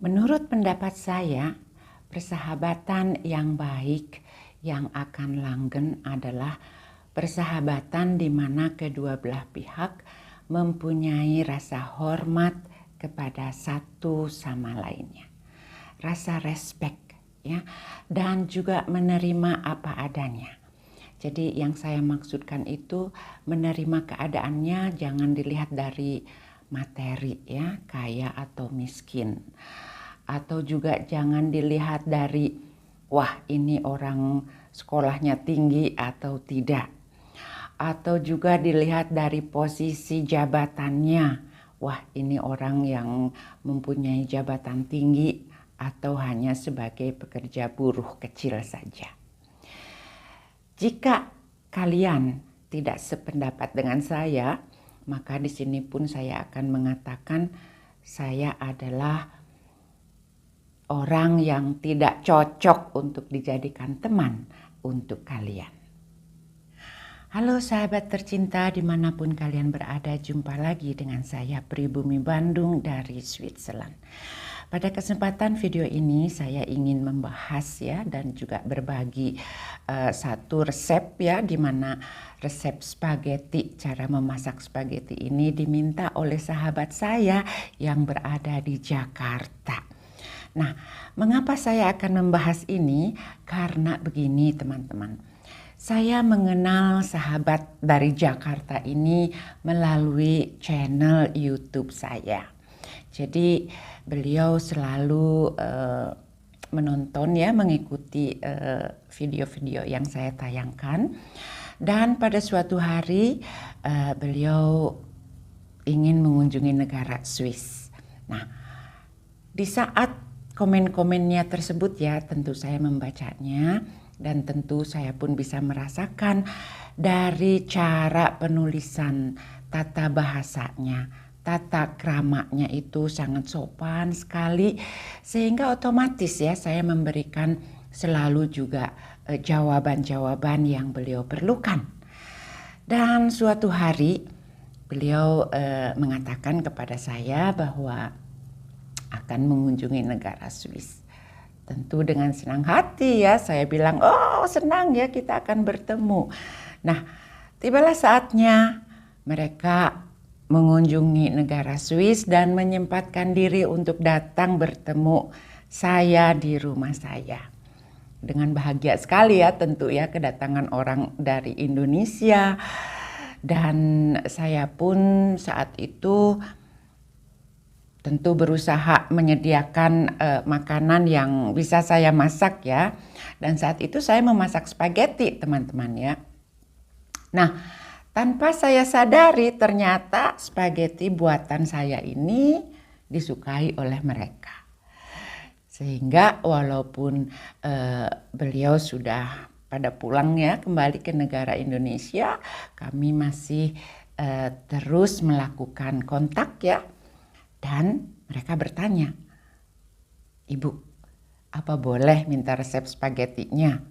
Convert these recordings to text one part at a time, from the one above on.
Menurut pendapat saya, persahabatan yang baik yang akan langgeng adalah persahabatan di mana kedua belah pihak mempunyai rasa hormat kepada satu sama lainnya. Rasa respect ya, dan juga menerima apa adanya. Jadi yang saya maksudkan itu menerima keadaannya jangan dilihat dari materi ya, kaya atau miskin. Atau juga jangan dilihat dari wah ini orang sekolahnya tinggi atau tidak. Atau juga dilihat dari posisi jabatannya. Wah ini orang yang mempunyai jabatan tinggi atau hanya sebagai pekerja buruh kecil saja. Jika kalian tidak sependapat dengan saya, maka di sini pun saya akan mengatakan saya adalah orang yang tidak cocok untuk dijadikan teman untuk kalian. Halo sahabat tercinta dimanapun kalian berada, jumpa lagi dengan saya Pribumi Bandung dari Switzerland. Pada kesempatan video ini saya ingin membahas ya dan juga berbagi satu resep ya, di mana resep spaghetti, cara memasak spaghetti ini diminta oleh sahabat saya yang berada di Jakarta. Nah, mengapa saya akan membahas ini? Karena begini teman-teman. Saya mengenal sahabat dari Jakarta ini melalui channel YouTube saya. Jadi beliau selalu menonton ya, mengikuti video-video yang saya tayangkan. Dan pada suatu hari beliau ingin mengunjungi negara Swiss. Nah, di saat komen-komennya tersebut ya, tentu saya membacanya dan tentu saya pun bisa merasakan dari cara penulisan, tata bahasanya, tata kramaknya itu sangat sopan sekali, sehingga otomatis ya saya memberikan selalu juga jawaban-jawaban yang beliau perlukan. Dan suatu hari beliau mengatakan kepada saya bahwa akan mengunjungi negara Swiss. Tentu dengan senang hati ya, saya bilang, oh senang ya kita akan bertemu. Nah, tibalah saatnya mereka mengunjungi negara Swiss dan menyempatkan diri untuk datang bertemu saya di rumah saya. Dengan bahagia sekali ya tentu ya kedatangan orang dari Indonesia. Dan saya pun saat itu tentu berusaha menyediakan makanan yang bisa saya masak ya. Dan saat itu saya memasak spaghetti teman-teman ya. Nah, tanpa saya sadari ternyata spaghetti buatan saya ini disukai oleh mereka. Sehingga walaupun beliau sudah pada pulang ya kembali ke negara Indonesia, kami masih terus melakukan kontak ya. Dan mereka bertanya, Ibu, apa boleh minta resep spagettinya?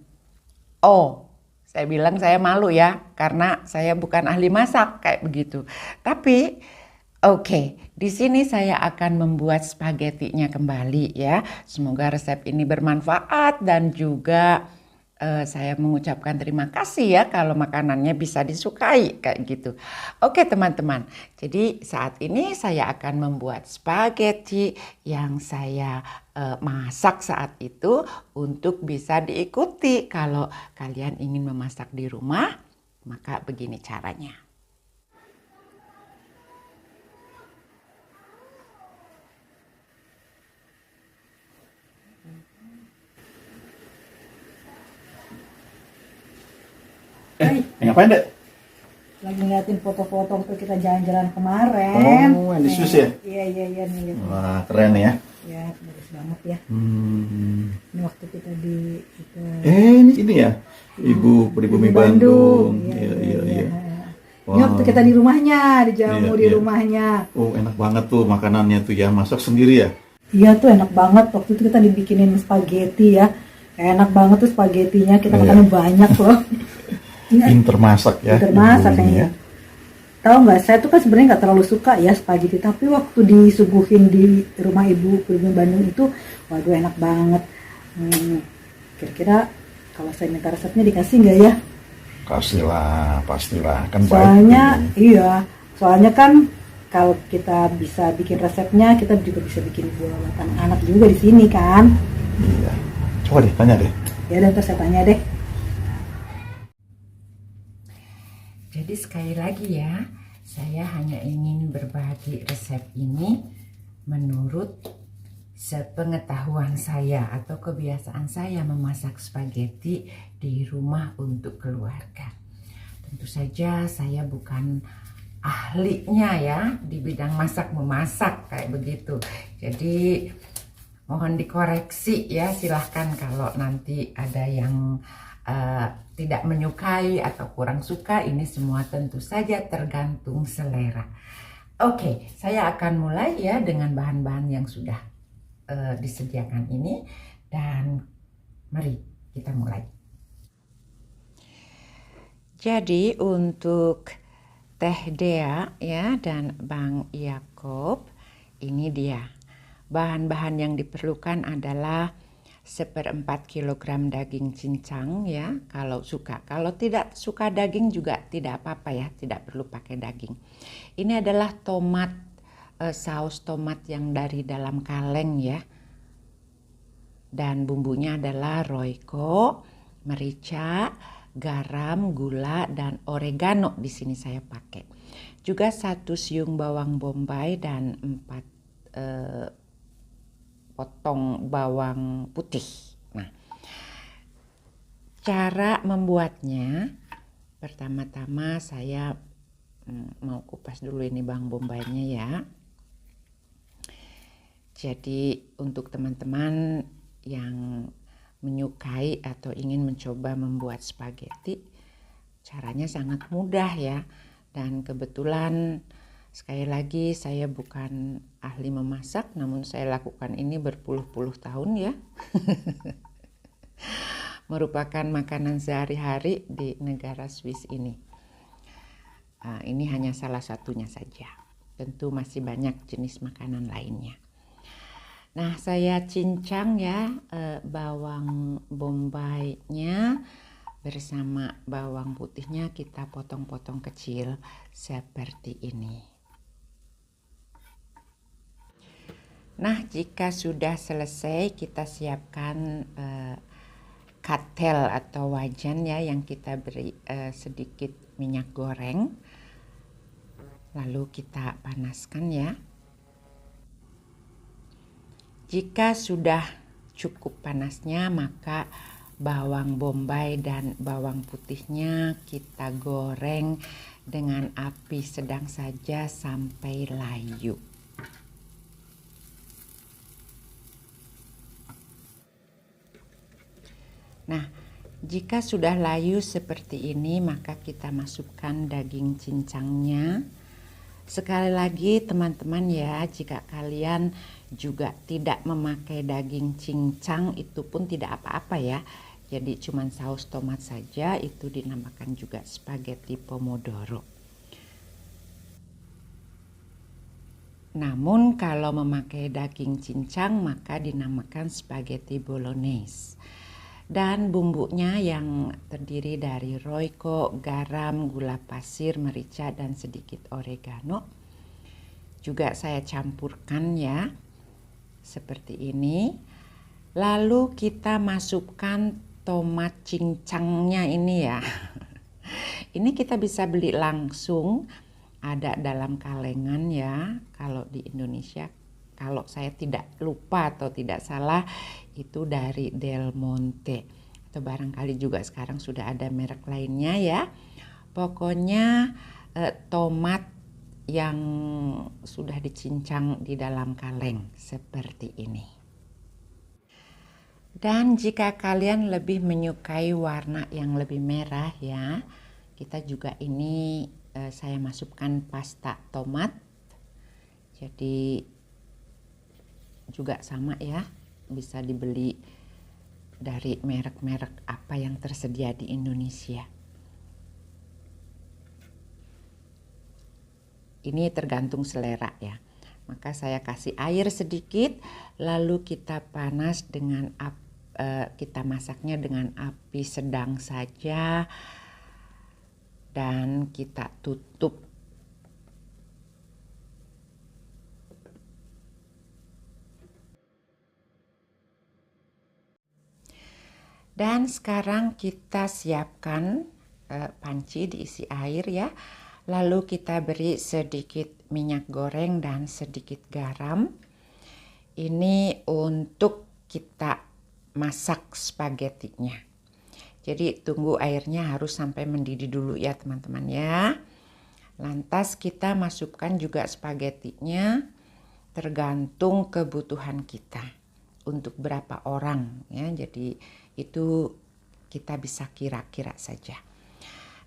Oh, saya bilang saya malu ya, karena saya bukan ahli masak kayak begitu. Tapi oke, di sini saya akan membuat spagettinya kembali ya. Semoga resep ini bermanfaat dan juga saya mengucapkan terima kasih ya kalau makanannya bisa disukai kayak gitu. Oke teman-teman, jadi saat ini saya akan membuat spaghetti yang saya masak saat itu untuk bisa diikuti. Kalau kalian ingin memasak di rumah, maka begini caranya. Ngapain dek? Lagi ngeliatin foto-foto waktu kita jalan-jalan kemarin. Oh, yang di Swiss ya? Iya nih lihat. Wah, keren ya. Ya, bagus banget ya. Ini waktu kita Ini ya, Ibu Pribumi Bandung. Iya. Ini waktu kita di rumahnya, dijamu di rumahnya. Oh, enak banget tuh makanannya tuh ya, masak sendiri ya? Iya tuh enak banget. Waktu itu kita dibikinin spaghetti ya. Enak banget tuh spagettinya, kita makannya banyak loh. Pinter masak ya. Pinter masak kayaknya. tahu nggak, saya tuh kan sebenarnya nggak terlalu suka ya spaghetti, tapi waktu disuguhin di rumah ibu pribumi Bandung itu, waduh enak banget. Kira-kira kalau saya minta resepnya dikasih nggak ya? Kasihlah, pastilah, kan baik. Soalnya iya, soalnya kan kalau kita bisa bikin resepnya, kita juga bisa bikin buat anak-anak juga di sini kan. Iya. Coba deh, tanya deh. Ya dan terus saya tanya deh. Jadi sekali lagi ya, saya hanya ingin berbagi resep ini menurut sepengetahuan saya atau kebiasaan saya memasak spaghetti di rumah untuk keluarga. Tentu saja saya bukan ahlinya ya di bidang masak memasak kayak begitu. Jadi mohon dikoreksi ya, silahkan kalau nanti ada yang tidak menyukai atau kurang suka, ini semua tentu saja tergantung selera. Oke, saya akan mulai ya dengan bahan-bahan yang sudah disediakan ini, dan mari kita mulai. Jadi untuk Teh Dea ya dan Bang Yakob, ini dia bahan-bahan yang diperlukan adalah 1/4 kilogram daging cincang ya, kalau suka. Kalau tidak suka daging juga tidak apa-apa ya, tidak perlu pakai daging. Ini adalah tomat, saus tomat yang dari dalam kaleng ya. Dan bumbunya adalah roiko, merica, garam, gula, dan oregano di sini saya pakai. Juga 1 siung bawang bombay dan 4 potong bawang putih. Nah, cara membuatnya, pertama-tama saya mau kupas dulu ini bawang bombaynya ya. Jadi untuk teman-teman yang menyukai atau ingin mencoba membuat spaghetti, caranya sangat mudah ya. Dan kebetulan sekali lagi saya bukan ahli memasak, namun saya lakukan ini berpuluh-puluh tahun ya. Merupakan makanan sehari-hari di negara Swiss ini. Ini hanya salah satunya saja. Tentu masih banyak jenis makanan lainnya. Nah, saya cincang ya bawang bombaynya bersama bawang putihnya, kita potong-potong kecil seperti ini. Nah, jika sudah selesai, kita siapkan katel atau wajan ya, yang kita beri sedikit minyak goreng. Lalu kita panaskan ya. Jika sudah cukup panasnya, maka bawang bombay dan bawang putihnya kita goreng dengan api sedang saja sampai layu. Nah, jika sudah layu seperti ini, maka kita masukkan daging cincangnya. Sekali lagi teman-teman ya, jika kalian juga tidak memakai daging cincang, itu pun tidak apa-apa ya. Jadi cuman saus tomat saja, itu dinamakan juga spaghetti pomodoro. Namun kalau memakai daging cincang maka dinamakan spaghetti bolognese. Dan bumbunya yang terdiri dari roiko, garam, gula pasir, merica, dan sedikit oregano. Juga saya campurkan ya, seperti ini. Lalu kita masukkan tomat cincangnya ini ya. Ini kita bisa beli langsung, ada dalam kalengan ya, kalau di Indonesia. Kalau saya tidak lupa atau tidak salah, itu dari Del Monte. Atau barangkali juga sekarang sudah ada merek lainnya ya. Pokoknya tomat yang sudah dicincang di dalam kaleng seperti ini. Dan jika kalian lebih menyukai warna yang lebih merah ya, kita juga ini saya masukkan pasta tomat. Jadi juga sama ya, bisa dibeli dari merek-merek apa yang tersedia di Indonesia. ini tergantung selera ya. Maka saya kasih air sedikit, lalu kita panas dengan kita masaknya dengan api sedang saja dan kita tutup. Dan sekarang kita siapkan panci diisi air ya. Lalu kita beri sedikit minyak goreng dan sedikit garam. Ini untuk kita masak spaghettinya. Jadi tunggu airnya harus sampai mendidih dulu ya teman-teman ya. Lantas kita masukkan juga spaghettinya tergantung kebutuhan kita. Untuk berapa orang ya, jadi itu kita bisa kira-kira saja.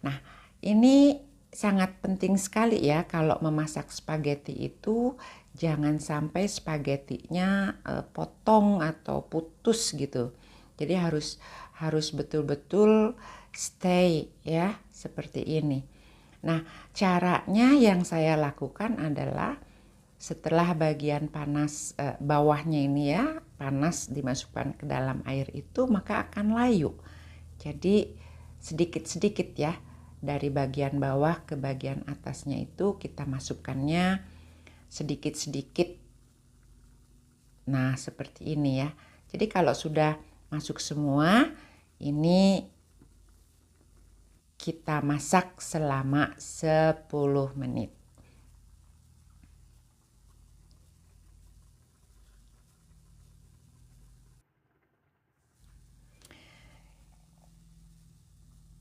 Nah, ini sangat penting sekali ya kalau memasak spaghetti itu jangan sampai spagettinya potong atau putus gitu. Jadi harus betul-betul stay ya seperti ini. Nah, caranya yang saya lakukan adalah setelah bagian panas bawahnya ini ya, panas dimasukkan ke dalam air itu, maka akan layu. Jadi sedikit-sedikit ya, dari bagian bawah ke bagian atasnya itu kita masukkannya sedikit-sedikit. Nah, seperti ini ya. Jadi kalau sudah masuk semua, ini kita masak selama 10 menit.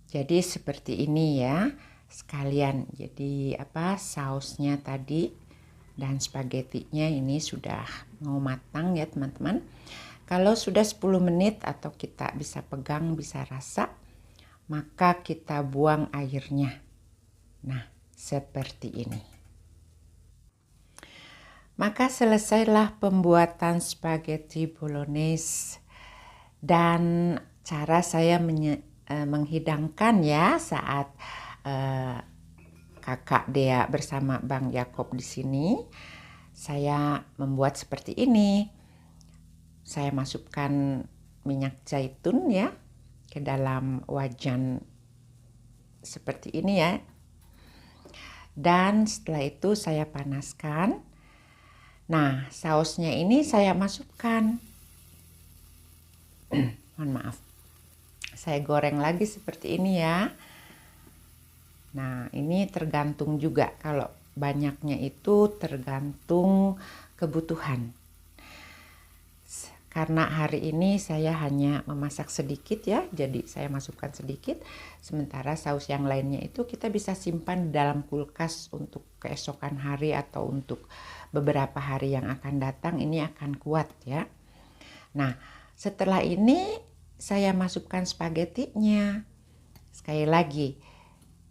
Jadi seperti ini ya sekalian. Jadi sausnya tadi dan spagettinya ini sudah mau matang ya teman-teman. Kalau sudah 10 menit atau kita bisa pegang, bisa rasa, maka kita buang airnya. Nah, seperti ini. Maka selesailah pembuatan spaghetti bolognese. Dan cara saya menghidangkan ya saat Kakak Dea bersama Bang Yakob di sini, saya membuat seperti ini. Saya masukkan minyak zaitun ya ke dalam wajan seperti ini ya. Dan setelah itu saya panaskan. Nah, sausnya ini saya masukkan. Mohon maaf. Saya goreng lagi seperti ini ya. Nah, ini tergantung juga, kalau banyaknya itu tergantung kebutuhan. Karena hari ini saya hanya memasak sedikit ya, jadi saya masukkan sedikit. Sementara saus yang lainnya itu kita bisa simpan di dalam kulkas untuk keesokan hari atau untuk beberapa hari yang akan datang, ini akan kuat ya. Nah, setelah ini saya masukkan spagettinya. Sekali lagi,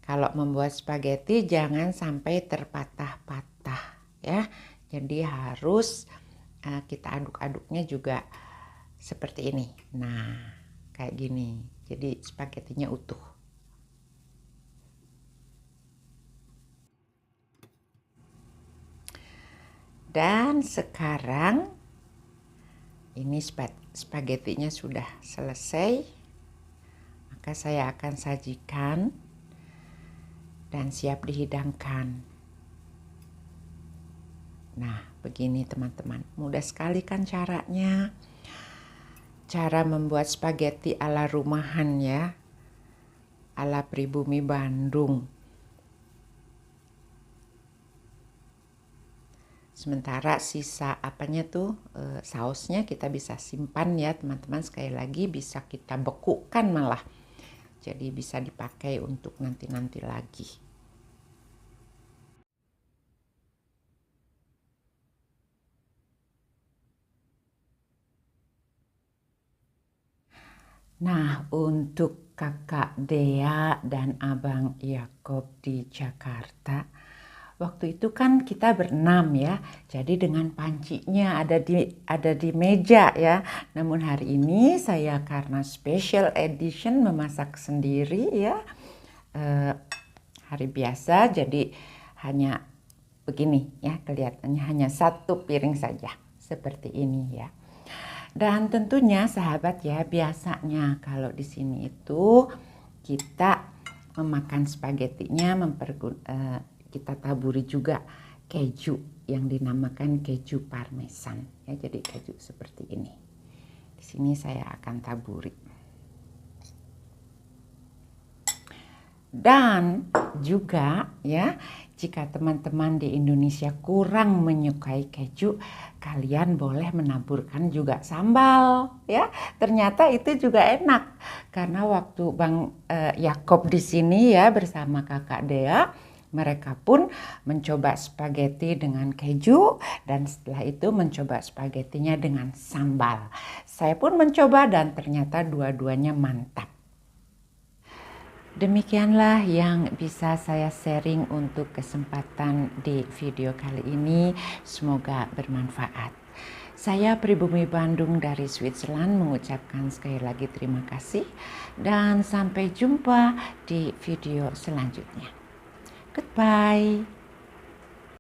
kalau membuat spaghetti jangan sampai terpatah-patah ya. Jadi harus kita aduk-aduknya juga seperti ini. Nah, kayak gini. Jadi spagettinya utuh. Dan sekarang ini spagettinya sudah selesai, maka saya akan sajikan dan siap dihidangkan. Nah, begini teman-teman, mudah sekali kan caranya. Cara membuat spaghetti ala rumahan ya, ala pribumi Bandung. Sementara sisa sausnya kita bisa simpan ya teman-teman. Sekali lagi bisa kita bekukan malah. Jadi bisa dipakai untuk nanti-nanti lagi. Nah, untuk Kakak Dea dan Abang Yakob di Jakarta, waktu itu kan kita berenam ya, jadi dengan pancinya ada di meja ya. Namun hari ini saya karena special edition memasak sendiri ya, hari biasa, jadi hanya begini ya, kelihatannya hanya satu piring saja seperti ini ya. Dan tentunya sahabat ya, biasanya kalau di sini itu kita memakan spaghettinya kita taburi juga keju yang dinamakan keju parmesan ya, jadi keju seperti ini. Di sini saya akan taburi. Dan juga ya, jika teman-teman di Indonesia kurang menyukai keju, kalian boleh menaburkan juga sambal ya. Ternyata itu juga enak karena waktu Bang Yakob di sini ya bersama Kakak Dea, mereka pun mencoba spaghetti dengan keju dan setelah itu mencoba spagettinya dengan sambal. Saya pun mencoba dan ternyata dua-duanya mantap. Demikianlah yang bisa saya sharing untuk kesempatan di video kali ini. Semoga bermanfaat. Saya Pribumi Bandung dari Switzerland mengucapkan sekali lagi terima kasih dan sampai jumpa di video selanjutnya. Goodbye.